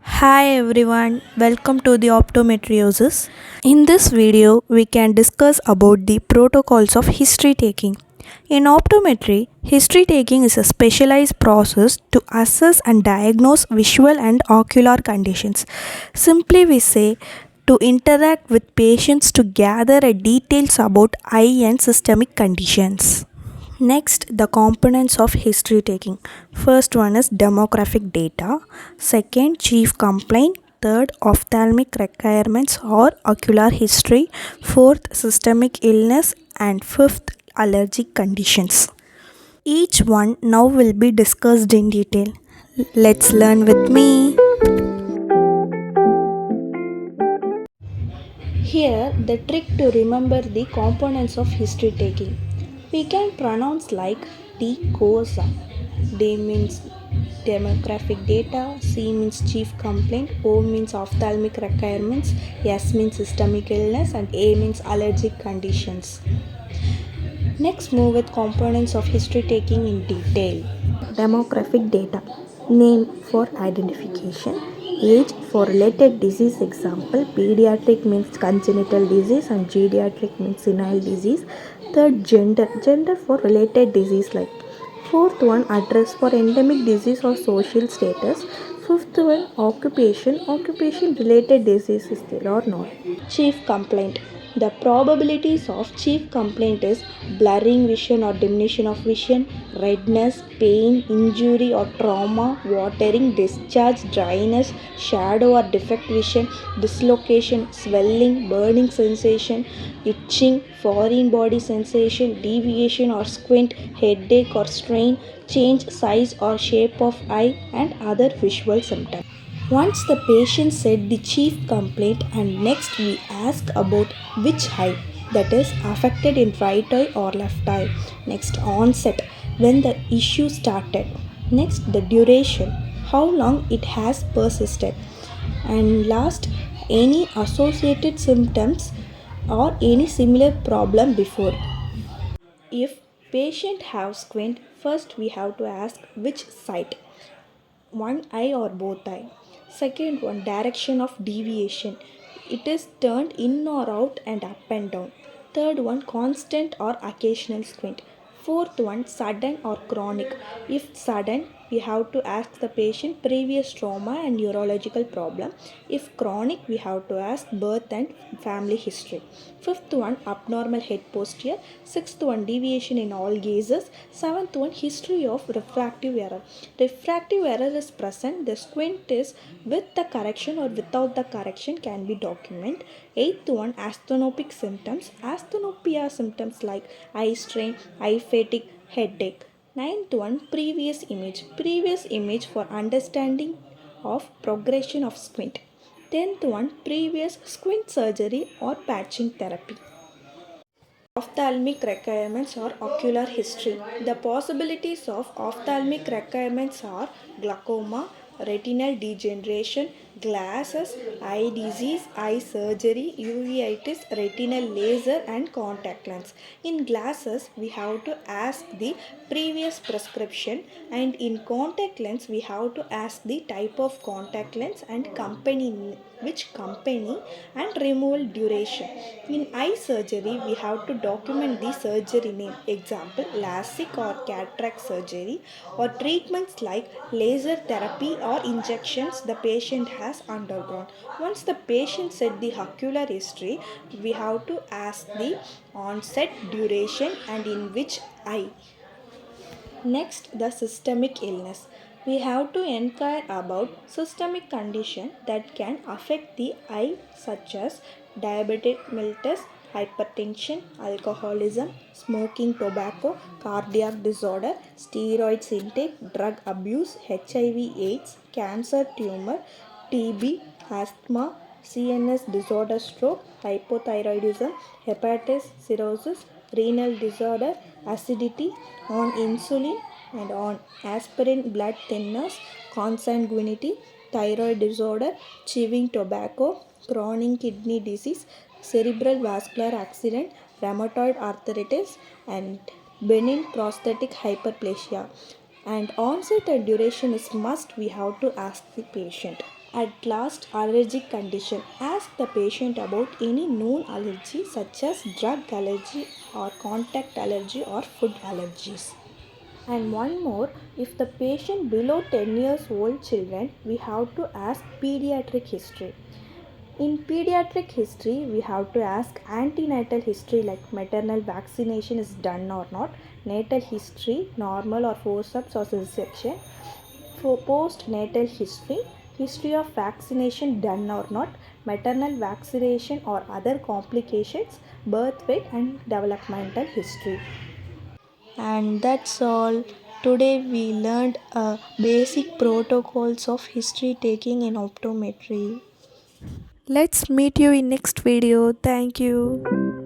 Hi everyone, welcome to the Optometryosis. In this video, we can discuss about the protocols of history taking. In optometry, history taking is a specialized process to assess and diagnose visual and ocular conditions. Simply we say to interact with patients to gather a details about eye and systemic conditions. Next, the components of history taking. First one is demographic data. Second, chief complaint. Third, ophthalmic requirements or ocular history. Fourth, systemic illness. And fifth, allergic conditions. Each one now will be discussed in detail. Let's learn with me. Here, the trick to remember the components of history taking. We can pronounce like D cosa. D means demographic data, C means chief complaint, O means ophthalmic requirements, S means systemic illness, and A means allergic conditions. Next, move with components of history taking in detail. Demographic data. Name for identification. Age for related disease, example pediatric means congenital disease and geriatric means senile disease. Third, gender for related disease like. Fourth one, address for endemic disease or social status. Fifth one, occupation related disease is there or not. Chief complaint. The probabilities of chief complaint is blurring vision or diminution of vision, redness, pain, injury or trauma, watering, discharge, dryness, shadow or defect vision, dislocation, swelling, burning sensation, itching, foreign body sensation, deviation or squint, headache or strain, change size or shape of eye, and other visual symptoms. Once the patient said the chief complaint, and next we ask about which eye, that is affected in right eye or left eye. Next, onset, when the issue started. Next, the duration, how long it has persisted. And last, any associated symptoms or any similar problem before. If patient have squint, first we have to ask which side, one eye or both eye. Second one, direction of deviation, it is turned in or out and up and down. Third one, constant or occasional squint. Fourth one, sudden or chronic. If sudden, we have to ask the patient previous trauma and neurological problem. If chronic, we have to ask birth and family history. Fifth one, abnormal head posture. Sixth one, deviation in all gazes. Seventh one, history of refractive error. Refractive error is present, the squint is with the correction or without the correction can be documented. Eighth one, asthenopic symptoms. Asthenopia symptoms like eye strain, eye fatigue, headache. Ninth one, previous image. Previous image for understanding of progression of squint. Tenth one, previous squint surgery or patching therapy. Ophthalmic requirements or ocular history. The possibilities of ophthalmic requirements are glaucoma, retinal degeneration, glasses, eye disease, eye surgery, uveitis, retinal laser, and contact lens. In glasses, we have to ask the previous prescription, and in contact lens, we have to ask the type of contact lens and company, which company, and removal duration. In eye surgery, we have to document the surgery name, example LASIK or cataract surgery, or treatments like laser therapy or injections the patient has undergone. Once the patient said the ocular history, we have to ask the onset, duration, and in which eye. Next, the systemic illness. We have to inquire about systemic condition that can affect the eye, such as diabetic mellitus, hypertension, alcoholism, smoking, tobacco, cardiac disorder, steroids intake, drug abuse, HIV/AIDS, cancer, tumor, TB, asthma, CNS disorder, stroke, hypothyroidism, hepatitis, cirrhosis, renal disorder, acidity, on insulin and on aspirin, blood thinners, consanguinity, thyroid disorder, chewing tobacco, chronic kidney disease, cerebral vascular accident, rheumatoid arthritis, and benign prosthetic hyperplasia, and onset and duration is must. We have to ask the patient. At last, allergic condition. Ask the patient about any known allergy such as drug allergy or contact allergy or food allergies. And one more, if the patient below 10 years old children, we have to ask pediatric history. In pediatric history, we have to ask antenatal history like maternal vaccination is done or not, natal history, normal or forceps or C-section, for postnatal history, history of vaccination done or not, maternal vaccination or other complications, birth weight and developmental history. And that's all. Today we learned basic protocols of history taking in optometry. Let's meet you in next video. Thank you.